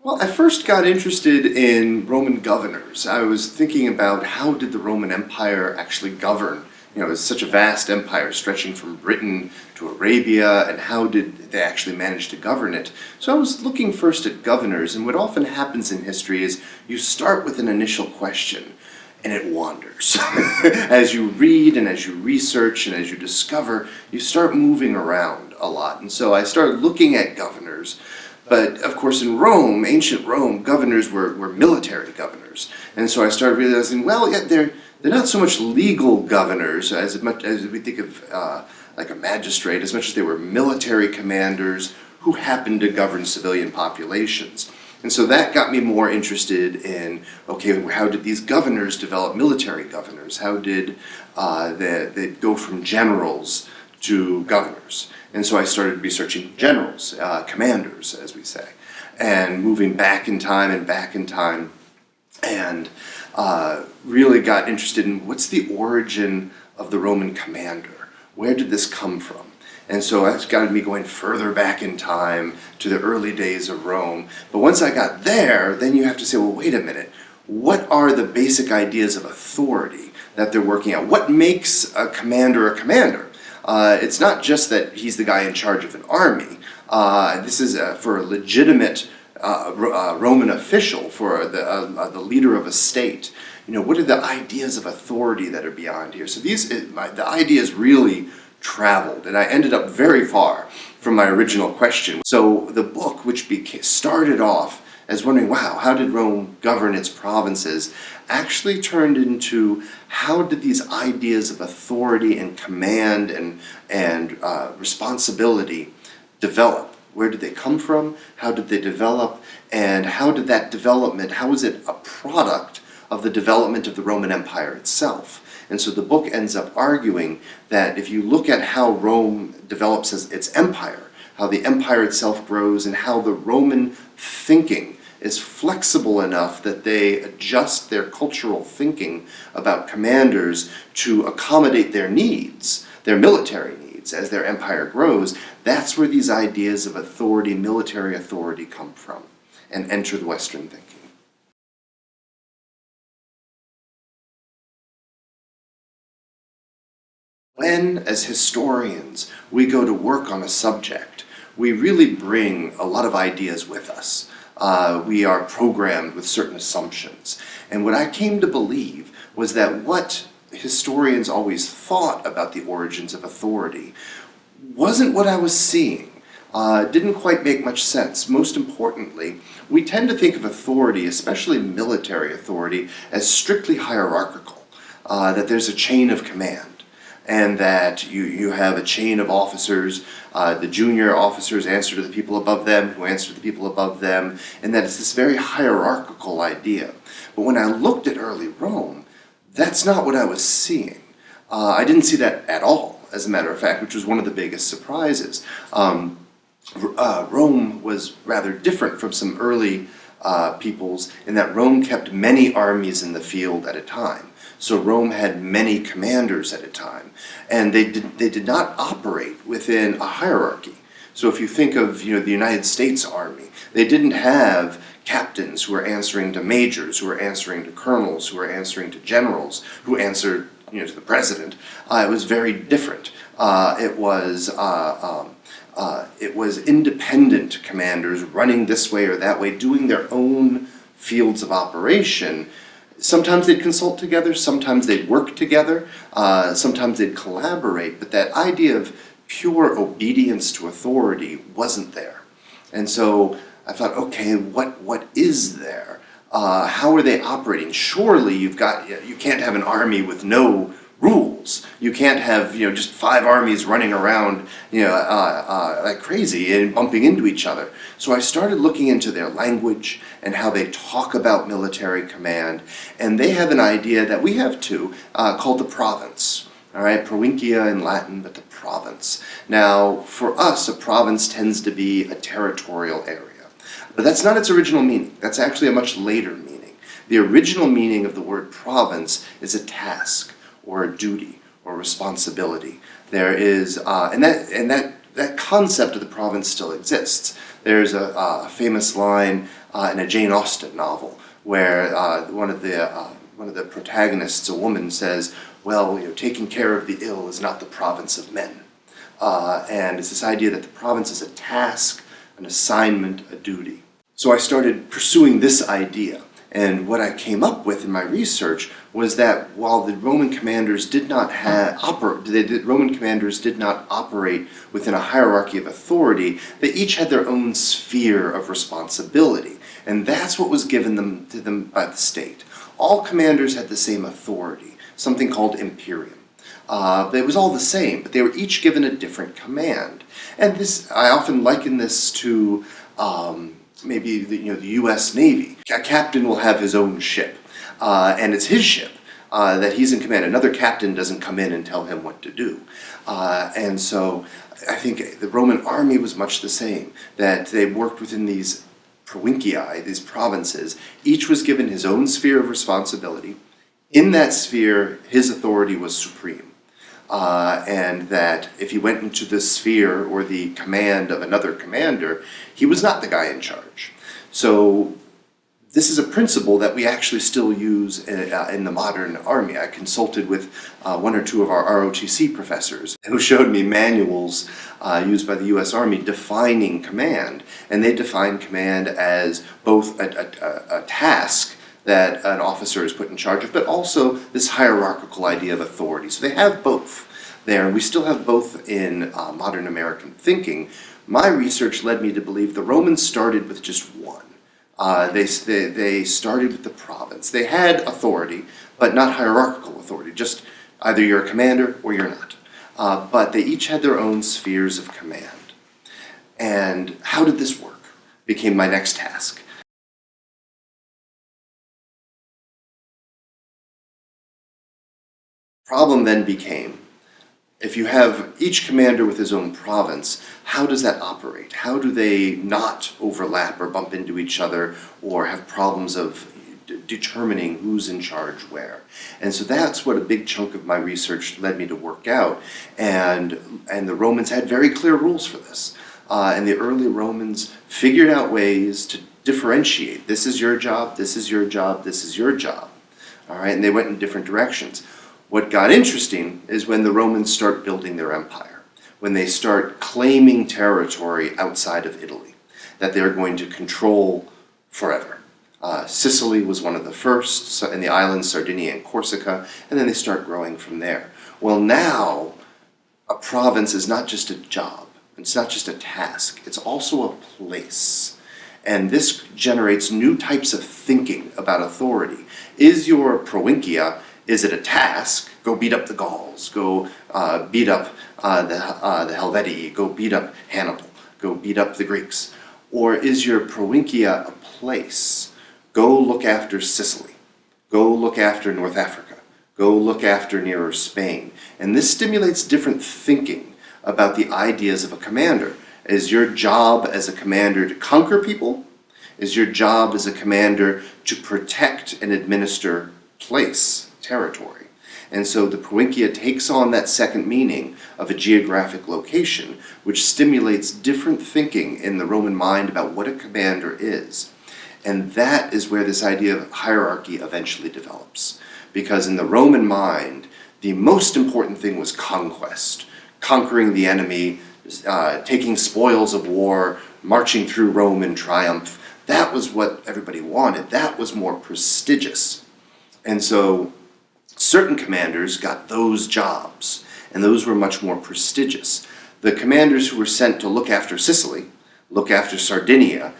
Well, I first got interested in Roman governors. I was thinking about how did the Roman Empire actually govern? You know, it's such a vast empire stretching from Britain to Arabia, and how did they actually manage to govern it? So I was looking first at governors, and what often happens in history is you start with an initial question, and it wanders. As you read and as you research and as you discover, you start moving around a lot. And so I started looking at governors. But of course in Rome, ancient Rome, governors were military governors. And so I started realizing, well, yeah, they're not so much legal governors as much as we think of like a magistrate, as much as they were military commanders who happened to govern civilian populations. And so that got me more interested in, okay, how did these governors develop military governors? How did they go from generals to governors? And so I started researching generals, commanders, as we say, and moving back in time and back in time, and really got interested in what's the origin of the Roman commander? Where did this come from? And so that's got me going further back in time to the early days of Rome. But once I got there, then you have to say, well, wait a minute. What are the basic ideas of authority that they're working out? What makes a commander a commander? It's not just that he's the guy in charge of an army. This is for a legitimate Roman official, for the leader of a state. You know, what are the ideas of authority that are beyond here? So the ideas really traveled, and I ended up very far from my original question. So the book, which started off as wondering, wow, how did Rome govern its provinces, actually turned into how did these ideas of authority and command and responsibility develop? Where did they come from? How did they develop? And how did that development, how is it a product of the development of the Roman Empire itself? And so the book ends up arguing that if you look at how Rome develops as its empire, how the empire itself grows, and how the Roman thinking is flexible enough that they adjust their cultural thinking about commanders to accommodate their needs, their military needs, as their empire grows, that's where these ideas of authority, military authority, come from and enter the Western thinking. When, as historians, we go to work on a subject, we really bring a lot of ideas with us. We are programmed with certain assumptions. And what I came to believe was that what historians always thought about the origins of authority wasn't what I was seeing. Didn't quite make much sense. Most importantly, we tend to think of authority, especially military authority, as strictly hierarchical, that there's a chain of command. And that you have a chain of officers, the junior officers answer to the people above them, who answer to the people above them, and that it's this very hierarchical idea. But when I looked at early Rome, that's not what I was seeing. I didn't see that at all, as a matter of fact, which was one of the biggest surprises. Rome was rather different from some early peoples in that Rome kept many armies in the field at a time. So Rome had many commanders at a time, and they did not operate within a hierarchy. So if you think of the United States Army, they didn't have captains who were answering to majors, who were answering to colonels, who were answering to generals, who answered to the president. It was very different. It was independent commanders running this way or that way, doing their own fields of operation. Sometimes they'd consult together, sometimes they'd work together, sometimes they'd collaborate, but that idea of pure obedience to authority wasn't there. And so I thought, okay, what is there? How are they operating? Surely you can't have an army with no rules. You can't have just 5 armies running around like crazy and bumping into each other. So I started looking into their language and how they talk about military command, and they have an idea that we have too, called the province. All right, provincia in Latin, but the province. Now, for us, a province tends to be a territorial area, but that's not its original meaning. That's actually a much later meaning. The original meaning of the word province is a task, or a duty, or responsibility. There is, and that concept of the province still exists. There's a famous line in a Jane Austen novel, where one of the protagonists, a woman, says, "Well, taking care of the ill is not the province of men," and it's this idea that the province is a task, an assignment, a duty. So I started pursuing this idea. And what I came up with in my research was that while the Roman commanders did not operate within a hierarchy of authority, they each had their own sphere of responsibility, and that's what was given to them by the state. All commanders had the same authority, something called imperium. It was all the same, but they were each given a different command. And I often liken this to maybe the U.S. Navy. A captain will have his own ship, and it's his ship that he's in command. Another captain doesn't come in and tell him what to do. And so I think the Roman army was much the same, that they worked within these provinciae, these provinces. Each was given his own sphere of responsibility. In that sphere, his authority was supreme. And that if he went into the sphere or the command of another commander, he was not the guy in charge. So this is a principle that we actually still use in the modern army. I consulted with one or two of our ROTC professors who showed me manuals used by the U.S. Army defining command. And they define command as both a task that an officer is put in charge of, but also this hierarchical idea of authority. So they have both there, and we still have both in modern American thinking. My research led me to believe the Romans started with just one. They started with the province. They had authority, but not hierarchical authority, just either you're a commander or you're not. But they each had their own spheres of command. And how did this work? Became my next task. Problem then became, if you have each commander with his own province, how does that operate? How do they not overlap or bump into each other or have problems of determining who's in charge where? And so that's what a big chunk of my research led me to work out. And the Romans had very clear rules for this. And the early Romans figured out ways to differentiate. This is your job, this is your job, this is your job. All right, and they went in different directions. What got interesting is when the Romans start building their empire, when they start claiming territory outside of Italy, that they're going to control forever. Sicily was one of the first, and the islands, Sardinia and Corsica, and then they start growing from there. Well, now, a province is not just a job, it's not just a task, it's also a place. And this generates new types of thinking about authority. Is your provincia, is it a task? Go beat up the Gauls, go beat up the Helvetii, go beat up Hannibal, go beat up the Greeks. Or is your provincia a place? Go look after Sicily, go look after North Africa, go look after nearer Spain. And this stimulates different thinking about the ideas of a commander. Is your job as a commander to conquer people? Is your job as a commander to protect and administer place, territory? And so the provincia takes on that second meaning of a geographic location, which stimulates different thinking in the Roman mind about what a commander is. And that is where this idea of hierarchy eventually develops. Because in the Roman mind, the most important thing was conquest, conquering the enemy, taking spoils of war, marching through Rome in triumph. That was what everybody wanted. That was more prestigious. And so certain commanders got those jobs, and those were much more prestigious. The commanders who were sent to look after Sicily, look after Sardinia,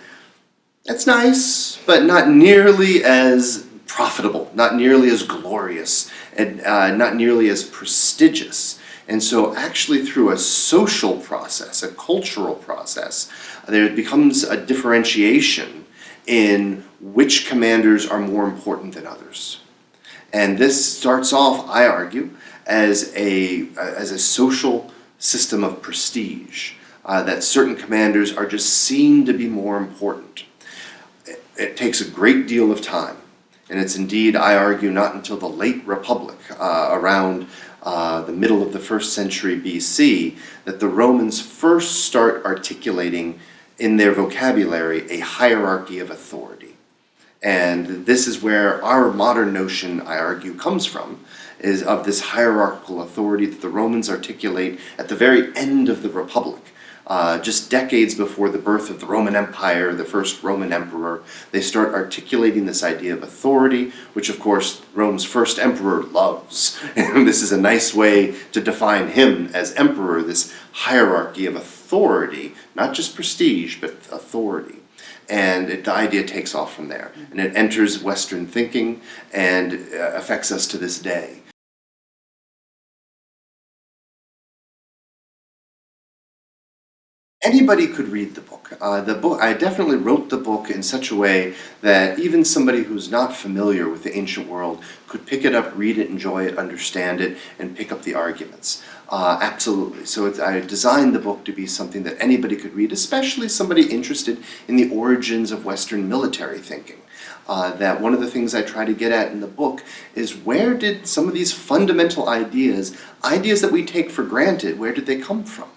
that's nice, but not nearly as profitable, not nearly as glorious, and not nearly as prestigious. And so actually through a social process, a cultural process, there becomes a differentiation in which commanders are more important than others. And this starts off, I argue, as a social system of prestige, that certain commanders are just seen to be more important. It takes a great deal of time, and it's indeed, I argue, not until the late Republic, around the middle of the 1st century BC, that the Romans first start articulating in their vocabulary, a hierarchy of authority. And this is where our modern notion, I argue, comes from, is of this hierarchical authority that the Romans articulate at the very end of the Republic. Just decades before the birth of the Roman Empire, the first Roman emperor, they start articulating this idea of authority, which of course Rome's first emperor loves. And this is a nice way to define him as emperor, this hierarchy of authority, not just prestige, but authority. And the idea takes off from there. And it enters Western thinking and affects us to this day. Anybody could read the book. I definitely wrote the book in such a way that even somebody who's not familiar with the ancient world could pick it up, read it, enjoy it, understand it, and pick up the arguments. Absolutely. So I designed the book to be something that anybody could read, especially somebody interested in the origins of Western military thinking. That one of the things I try to get at in the book is where did some of these fundamental ideas that we take for granted, where did they come from?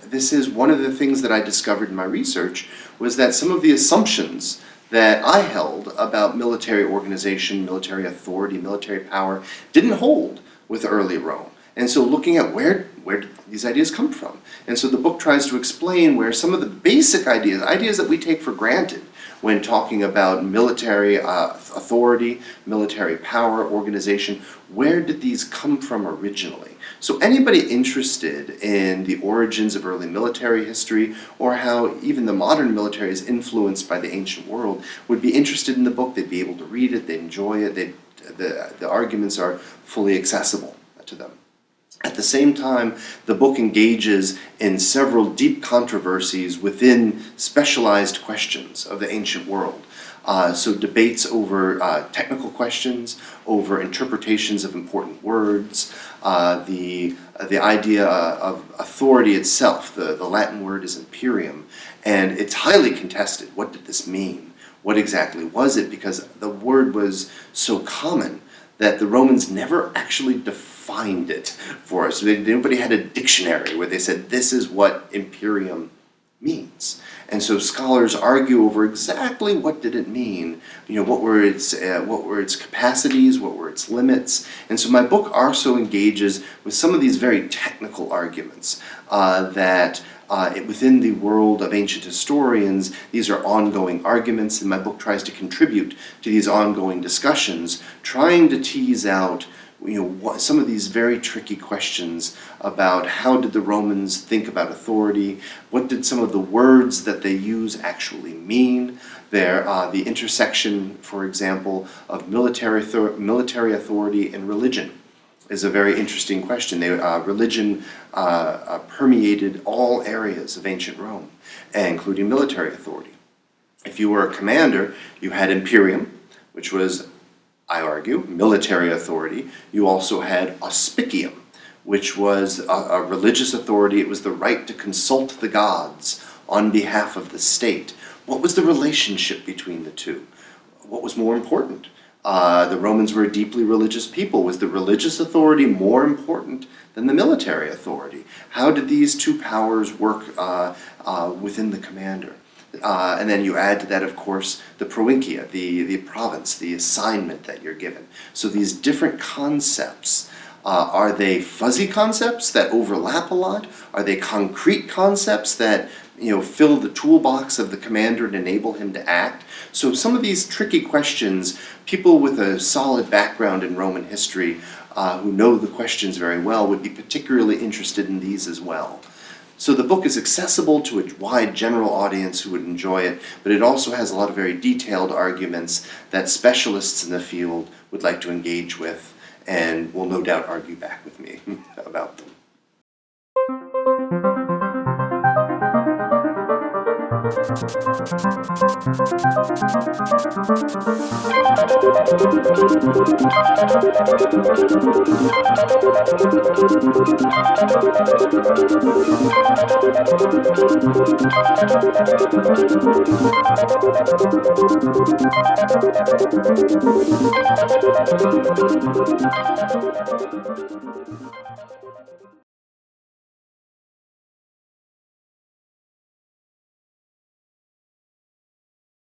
This is one of the things that I discovered in my research, was that some of the assumptions that I held about military organization, military authority, military power, didn't hold with early Rome. And so looking at where did these ideas come from? And so the book tries to explain where some of the basic ideas that we take for granted when talking about military authority, military power, organization, where did these come from originally? So anybody interested in the origins of early military history, or how even the modern military is influenced by the ancient world, would be interested in the book. They'd be able to read it, they'd enjoy it, the arguments are fully accessible to them. At the same time, the book engages in several deep controversies within specialized questions of the ancient world. So debates over technical questions, over interpretations of important words, the idea of authority itself. The Latin word is imperium, and it's highly contested. What did this mean? What exactly was it? Because the word was so common that the Romans never actually defined it for us. Nobody had a dictionary where they said, this is what imperium means. And so scholars argue over exactly what did it mean, what were its capacities, what were its limits. And so my book also engages with some of these very technical arguments that within the world of ancient historians, these are ongoing arguments, and my book tries to contribute to these ongoing discussions, trying to tease out some of these very tricky questions about how did the Romans think about authority, what did some of the words that they use actually mean, the intersection, for example, of military authority and religion is a very interesting question. Religion permeated all areas of ancient Rome, including military authority. If you were a commander, you had imperium, which was, I argue, military authority. You also had auspicium, which was a religious authority. It was the right to consult the gods on behalf of the state. What was the relationship between the two? What was more important? The Romans were a deeply religious people. Was the religious authority more important than the military authority? How did these two powers work within the commander? And then you add to that, of course, the provincia, the province, the assignment that you're given. So these different concepts, are they fuzzy concepts that overlap a lot? Are they concrete concepts that fill the toolbox of the commander and enable him to act? So some of these tricky questions, people with a solid background in Roman history who know the questions very well would be particularly interested in these as well. So the book is accessible to a wide general audience who would enjoy it, but it also has a lot of very detailed arguments that specialists in the field would like to engage with and will no doubt argue back with me about them.